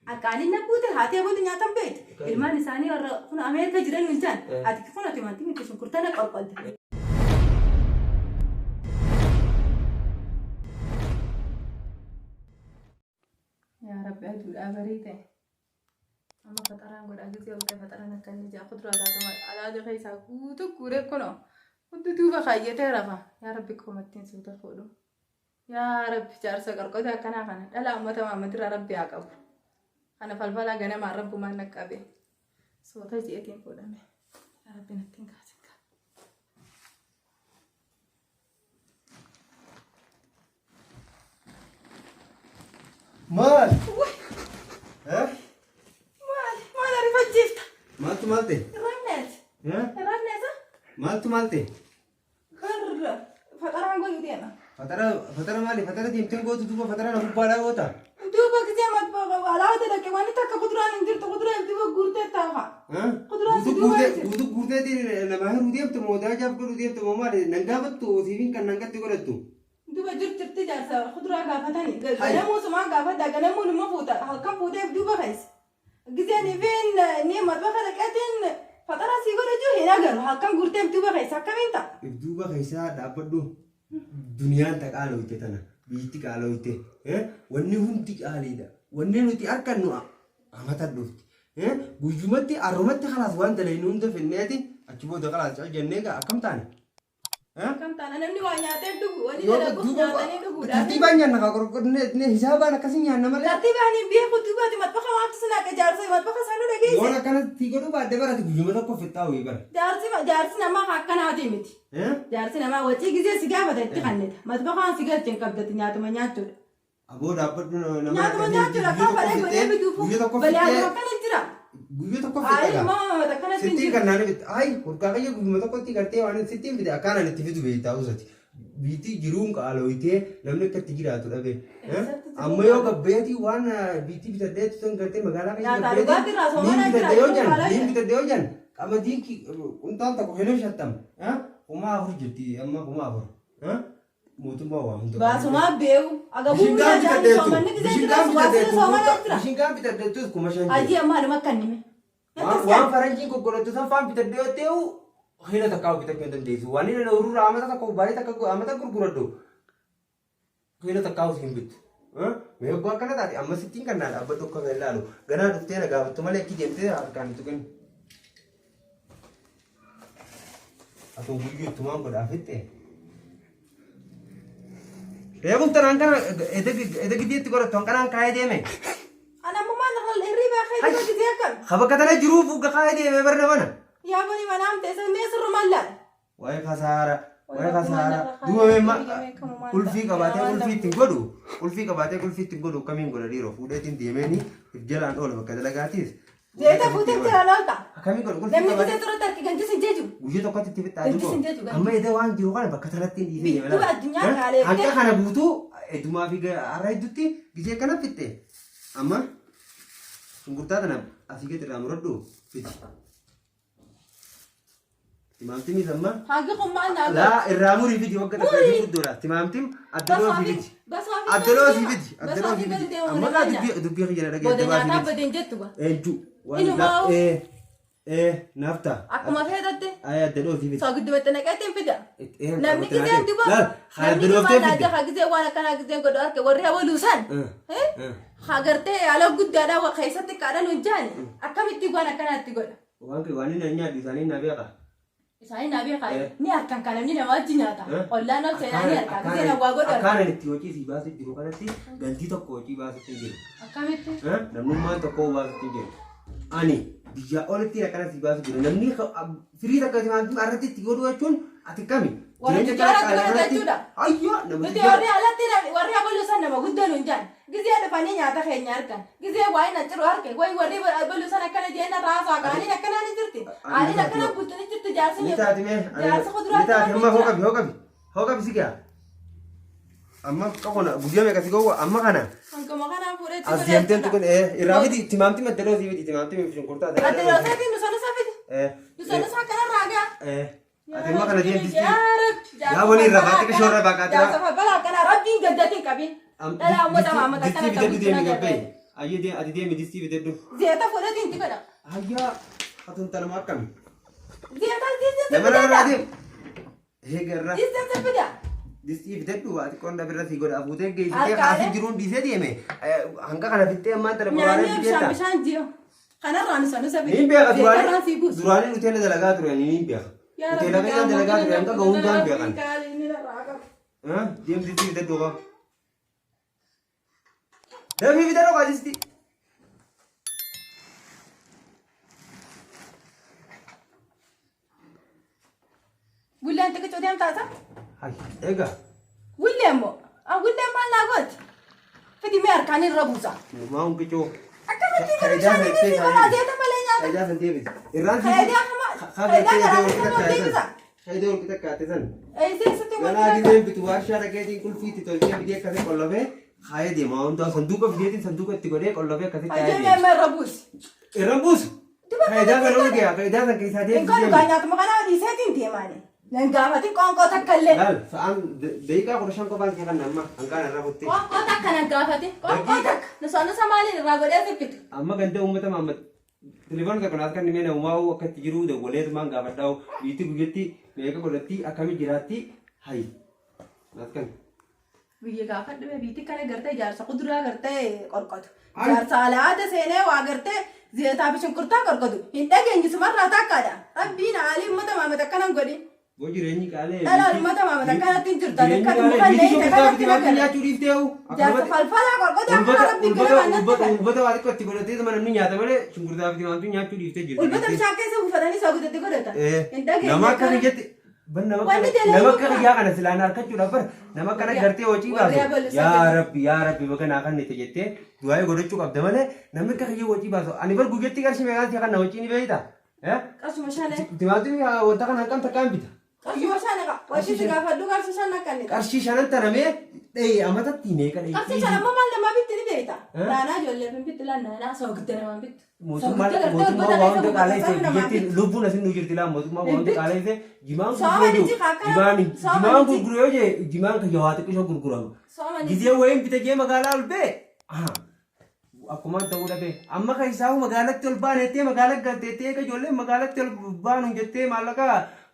أكاني نبوت هاتي أبوت نياتم بيت إلمان إنساني ور هنا أمريكا جيران إنسان هاتي كفنا تمانتي من كيسون كرتنا قرقلت يا رب أدول أبريته أما فترة نقول أجلس يوم كفترة نكني جا خضرة على هذا خيسا كوتو كورة كنا كنت توفى خيّته رفا يا رب كومتين سودا خلو يا رب جارس قرقدا كنا لا أمة ما مدرى ربي أكبر أنا فالفلا جنا مع رب ما نكابه صوته جيتين فلامه يا رب نتين كاسك مال ها ما نعرف الجفت مالتي رنت ها رنت مالتي كر فترة نقول يدينا فترة مالي فترة دي يمكن قوتو دوبا فترة أنا ببالا قوتا دوبا كذا ما تبغى على هذا لك وانا تك قدران ندير قدران دوبا قرتة تاها ها قدران قدو قرتة دي لما هي روديم تمودا جاب روديم تموما ننجابت تو سيفين كان ننجت تقولتو دوبا جرت جالسة قدران قافتني أنا مو سمع قافت ده أنا مو المفوتة هالكم فوتة دوبا خيس كذا نفين نيم ما تبغى لك أتين فترة سيقول جو هنا قالوا هالكم قرتة دوبا خيس هكذا أنت دوبا خيسا دابدو دنيا تقالو يتنا بيتي قالو يت wanni hundi qaaliidha wanni nuti akka nu amata dhufti guyumatti arumatti خلاص waan dalaynu hunda finneeti achi booda خلاص jennee akkam taane akkam taane namni waa nyaatee dhugu wani dalagu nyaatanii dhuguudha tartiibaan nyaanna ka qorqorne hisaabaan akkasii nyaanna malee tartiibaan biya kutubaati matbaxa waanti sana akka jaarsa matbaxa sanu dhageesse yoon akkanatti godhu baadde barati guyuma tokko fixxaa wayii bara jaarsi namaa akkanaati miti jaarsi namaa wacii gisee si gaafata itti kanneta matbaxaan si galchen qabdati nyaatuma nyaachuudha aboo dhaabbadhu nama nyaatuma nyaachuudha kan balee godhee biduufu balee akkana jira guyya tokko fixxaa ay maa akkana sitti kannaan bitti ay urkaaqayya guyuma tokkotti gartee waan sittiin bitte akkanaan itti fidu beektaa usati biitii jiruun qaalooyitee namni akka itti jiraatu dhabe amma yoo gabbeetii waan biitii bitaddeetu sun gartee magaalaa niin bitadde yoo jan qamadiin kuntaan tokko heloo shattam kumaa afur jirti amma kumaa afur mootummaa waa hunda baasumaa beeku agabuu bitaddeetu soomanni gisee jira waasii soomana jira bishingaan bitaddeetu kuma shan ajii amma aduma kannime waan faranjiin goggorattu san faan bitadde yoo ta'u hina takkaa'u bitachuu hin dandeessu waan inni urraa amata tokko baay'ee takka amata gurguradhu hina takkaa'u hin bittu mee obbo akkana taate amma sittiin kan naa dhaabbadhu akka kan ilaalu ganaa dhuftee na gaafattu malee akki deemtee harkaan itti kennu atoo guyyuu ittumaan godhaafitte reebuun tanaan kana eda giddeetti godhattu hanqanaan kaayee deeme ana ammaa naqal hirriibaa keetii gisee akkam habakka tana jiruuf kaayee deeme barna mana yaa bani manaam teessa meesirru mallaan waa'ee kasaara duumamemma ulfii qabaatee ulfii ittiin godhu kamiin godha dhiiroo fuudheetiin deemeeni jalaan oola bakka dalagaatiis jeeta fuutee jiraan oolta akkamiin godhu namni gisee turatti harki ganjis hin jeeju guyyaa tokkotti itti fixaa jiru amma edda waan jiru kana bakka sanatti hin dhiisee bittuu addunyaa kaalee hanqa kana buutuu edumaa fi har'a hedduutti gisee kana fitte amma shunkurtaa kana asii gadi irraa muradhu fiti timamtimi sama hagi kummaan naa la irramuri fiti wakka takka guddola timamtim addaloo fiti addaloo fiti amma ka dubbi khiyana daga godanya ta baden jettu ba enju wala nafta akuma fedatte ay addaloo fiti so guddu wette naqatin fida namni kizee duba addaloo fiti hagizee waan kana gizee godo arke warri awalusan hagarte ala guddada wa khaysatti qadan wajani akamitti waan akkanatti goda waan inni nyaadhi isaanii na beeqa isaanii na beeqa ni harkan kana ni nama wajji nyaata ollaan ol seenaa ni harka gizee na waa goda akkanan itti hojii si baasee jiru kanatti gantii tokko hojii baasee jiru akkamitti namnummaan tokko baasee jiru ani biyya olitti akkana si baasee jiru namni firii takka timaatiin irratti itti godhu jechuun ati kami warri jaalatti godhachuudha ayyo nuti warri alatti warri abalusan nama guddanu hin jaan gizee dhufanii nyaata keenya harkan gizee waa'ee na ciru harke wayi warri abalusan akkana jeenna raasaa qaaniin akkana ni jirti aaniin akkana bultuni jirti jaarsi jaarsi kuduraa hooqabi si gaa amma qaqona guyyaa meeqa si gowwa amma kana hankama kanaa fuudhetti asiyamteen tukun irraa fiti timaamti maddaloo si fiti timaamti shunkurtaa addaloo seetiin nusanusa fiti nusanusa akkana raagaa ati amma kana deemtisi yaa waliin rafaatti qishoo irra baaqaati jaarsa fabbala akkana rabbiin gaddatiin qabin dhala ammoo tamaamata akkana bitaddu deemi gabbee Ayyee ati deemi distii bitadhu. Zeeta fudhati inti kana. Ayyaa atun talama akkami. Zeeta distii Nama nama deem. Eegarra. distii fida. Distii bitadhu ati qonna birra si godha fuutee geessitee kaasii jiruun dhiisee deeme. Hanga kana fittee ammaan tana Nyaanni bishaan bishaan jiyo. Kanarraan sanu sabi. Niin beeka Zeetarraan si buusu. duraanin uteela dalagaa ture niin beeka. Uteela keessa dalagaa ture hanga ga'uun gaan beekan. Deem distii bitadhu qaba. Deemi bitadhu qaba distii. Willeen xiqqoo deem taata. Hai egaa. Willeen moo? Willeen maal naa gooti? Fidi mee harkaan irra buusa. Maa hunqicoo. Akkamitti gara bishaan inni bonaa zeeta malee nyaata. Faayidaa san deebise. Irraan Faayidaa hamaa. Faayidaa garaa nama deebisa. Faayidaa wal qixa kaate san. Eessatti Ganaa gideen bitu warshaa dhaqeetiin qulfiitti tolchee bidee akkasii qollofee kaayee deema. Hundaa sanduuqa fideetiin sanduuqa itti godhee qollofee akkasii kaayee Faayidaa deema. meemma irra buusi. Irra buusu. Faayidaa kan oolu gaya. Faayidaa san keessaa Inkaan deebisee. dhugaa nyaatuma kanaa dhiiseetiin deemaani. Nan gaafatin qoonqoo takka illee. Laal sa'aan daqiiqaa 15 qofaan kee kan amma hanqaan irra buttee. Qoonqoo takka nan gaafatin. Qoonqoo takka. Nusa maaliin irraa godhee siffitu. Amma ganda uummata maammat. Telefoon kan kanaas kan nimee namumaa akkatti jiru dawwalee tumaan gaafadhaa biitti guyyatti meeqa godhatti akkami jiraatti hayi. Naas kan. Biyya gaafa dhibee biitti kana gartee jaarsa kuduraa gartee qorqotu. Jaarsa alaada seenee waa gartee zeetaa fi shunkurtaa qorqotu. Hin dhageenyi sumarraa takkaadha. Rabbiin haalii uummata maamata akkanan godhin. Boo jireenyi qaalee. Dhala uummata maamata akkanatti hin jirtu. Akka muka illee kanatti Waan nyaachuu dhiifteewu. jaarsa falfalaa qorqotu akka rabbiin gara mannatti kan. Ulbata waa xiqqoo itti godhatee namni nyaata malee shunkurtaa fi timaantuu nyaachuu dhiiftee jirti. Ulbata bishaan keessa buufatanii soogidatti godhatan. Hin dhageenye. Nama akka biyyatti. Nama akka biyyaa kana silaan harkachuudhaaf bara nama akkana gartee hojii baasu. Yaa Rabbi baga naa kan itti jettee du'aa'ee godhachuu qabda malee namni akka kiyyoo hojii baasu. Ani bar guyyatti qarshii meeqaan si kana hojii ni beeyta. Qarsuma shanee. Timaatiin wanta kana hanqam takkaan bita. Qarsuma shanee qaba. Wajji si gaafadhu qarshii shan akkanni. Qarshii shanan tanamee dhee amatatti meeqa dhee. Qarshii shan amma maal namaa bitti ni beekta. Naanaa ijoollee fi bitti laannaa soogidda namaa bitti. Mootummaa waan hunda qaala'ise biyyatti lubbuun asin nu jirti laa mootummaa waan hunda qaala'ise jimaan gurguru yoo jee jimaan kan jawaa xiqqisoo gurguramu. Gizee wayiin bita jee magaalaa ol bee akkuma ta'uu dhabee amma kan isaa magaalatti ol baanettee magaalaa galteettee eega ijoolleen magaalatti ol baanu jettee maallaqa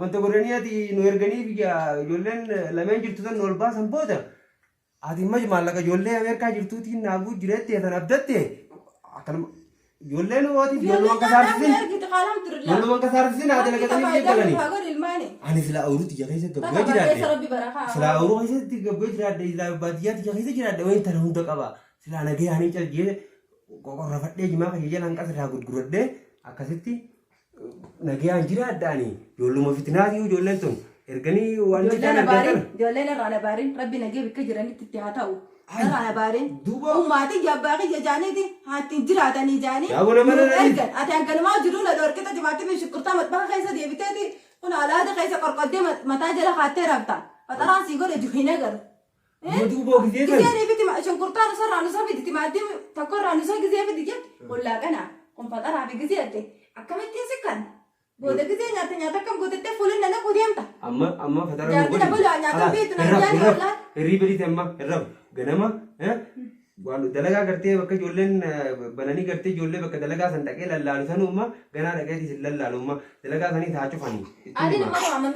wanta godhanii ati nu erganii ijoolleen lameen jirtu san nu ol baasan booda ati imma maallaqa ijoollee Ameerikaa jirtuutiin naaguu jireettee san abdattee akkanuma ijoolleen hootiif ijoolleen kasaarsisin haa dalagatanii eeggalanii. Ani silaa awuruutti ija keessa gabbee jiraadhe. Silaa awuruu keessatti gabbee jiraadhe. Silaa baadiyyaatti ija keessa jiraadhe. Wayin tana hunda qaba. Silaa nagayaanii calgee qorrafadhee jimaa kan jala hanqas irraa gurguradhee akkasitti nagayaan jiraadhaani. Ijoolluma fitinaatii ijoolleen tun erganii waan ijoolleen irraa na baariin rabbi nagee bakka jiranitti itti haa ta'u. Irraa na baariin. Ummaatii jabbaa kiyya jaaniiti haatti jiraatanii jaanii. Ati hanganumaa jiru na dhorkita jimaatii fi shukkurtaa matbaa keessa deebiteeti kun alaada keessa qorqoddee mataa jala kaattee rabta. Faxaraan sii godhe juhine garu. Gizee fi shunkurtaa nusarraa nusa fidi timaatii tokkorraa nusa gizee fidi jetti ollaa kana kun faxaraa fi gizee jettee akkamittiin sikkan. Booda gizee nyaata akkam gootettee fuulin nana ku deemta. Amma faxaraa jaartii dabalaa nyaata beektu na jaanii ollaan. Hirrii badiite amma irra ganama waan dalagaa gartee bakka ijoolleen bananii gartee ijoollee bakka dalagaa san dhaqee lallaalu sanuma ganaa dhaqeetii sin lallaalumma dalagaa sanii taa cufanii.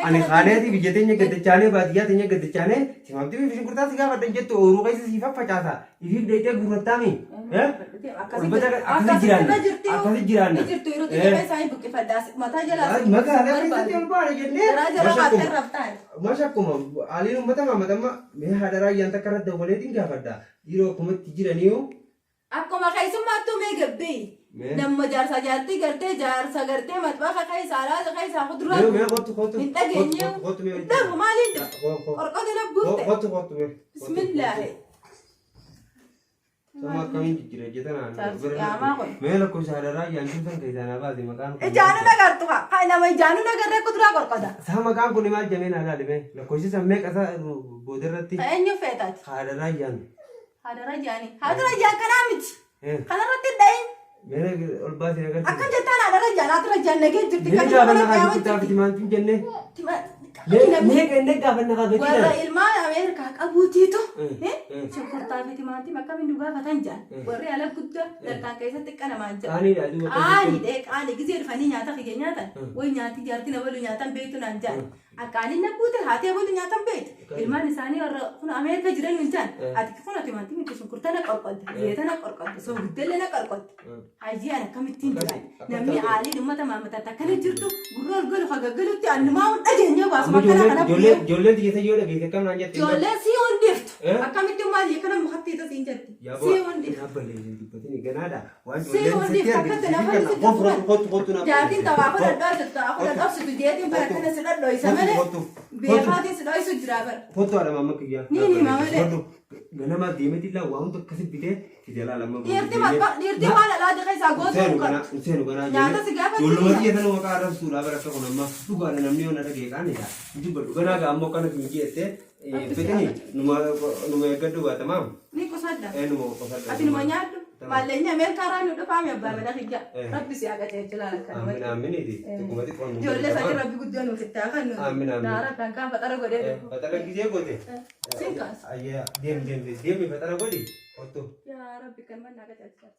Ani kaaneeti biyya teenya gaddachaanee baadiyyaa teenya gaddachaanee simaamtii fi shunkurtaa si gaafadhan jettu ooruu keessa si faffacaasa ifiif deetee gurrattaami. Akkasii jiraanna. Magaalaa keessatti ol baana jennee. Mashakkuma aliin uummata maammatamma mee haadha raayyaan takka irratti dawwaleetiin gaafadha. Yeroo akkumatti jiraniiru. Akkuma keessummaattuu mee gabbee. Namma jaarsa jaartii gartee jaarsa gartee matbaa keessa alaasa keessa kuduraa. Hin dhageenye. Dhabu maaliin dhabu? Qorqote labbuutte. Bismillaahi. Sama akkamiin jijjiirra jetanaan. Mee lakkoofsa haadha raayyaan sun keessaa na baase maqaan. Ijaanu nagartu haa nama ijaanu nagarree kuduraa qorqota. Saa maqaan kun maal jamee naa laalime lakkoofsi sammee qasa boodarratti. Eenyu feetaati? Haadha raayyaan. Haadha raayyaan kanaa miti. Kanarratti dhayin. Mee ol baasee agarsiisa. Akkam jettaan haadha raayyaan nagee jirti. Mee gaafa nagaa jirti taa'aaf timaantiin jennee. ليه كأنك قافلنا قافتي ورا ilmaan Ameerikaa qabuutiitu shunkurtaa fi timaatii akka inni gaafatan jaan warri ala guddaa darkaan keessatti qanamaan jaan qaanii gisee dhufanii nyaata kiyya nyaatan way nyaati jaartii na balu nyaatan beektu naan jaan akkaaniin nabbuute haatee balu nyaatan beektu ilmaan isaanii warra kun Ameerikaa jiran hin jaan ati kun timaatii miti shunkurtaa na qorqolte yeeta na qorqolte soogiddeellee na qorqolte hayyaan akkamittiin jiran namni aalii ummata maamataatti akkana jirtu gurra galu hagaggalutti annumaa dhageenya baasuma akkana kana Jolle ti saya udah kita kan nanya. Jolle si ondeft. Akam itu mali kana muhatti itu sinjati. Si ondeft. Apa le itu betul ni Canada. Wan Si ondeft kakak kenapa itu? Foto na. Jadi tahu aku dah tahu situ jadi mereka nak sedar doi sama le. Biar hati sedar isu jerabar. Foto ada mama kia. Ni mama le. Gana ma dia mesti lah uang untuk kasih bide tidak lah lama. Dirti mana lah dia kaisa gos. Senu kana. Nyata si gapa. Dulu mesti ya tanu maka ada sura berapa kono ma. Tu kan namni ona ada kan ya. Itu baru gana ga ammo kana tinggi ete. Petani numa kedua tamam. Ni kosadda. Numa kosadda. Ati numa nyadu. Malenya Amerika ranu udah paham ya baba dah kerja. Rabbi si agak celah kan. Amin amin itu. Tukumati pon. Jolle saya Rabbi gudjan kita kan. Amin amin. Darah kan patara gode. Patara kije gode. Singkas. Ayah diam. Dia patara gode. Foto. Ya Rabbi kan mana agak celah.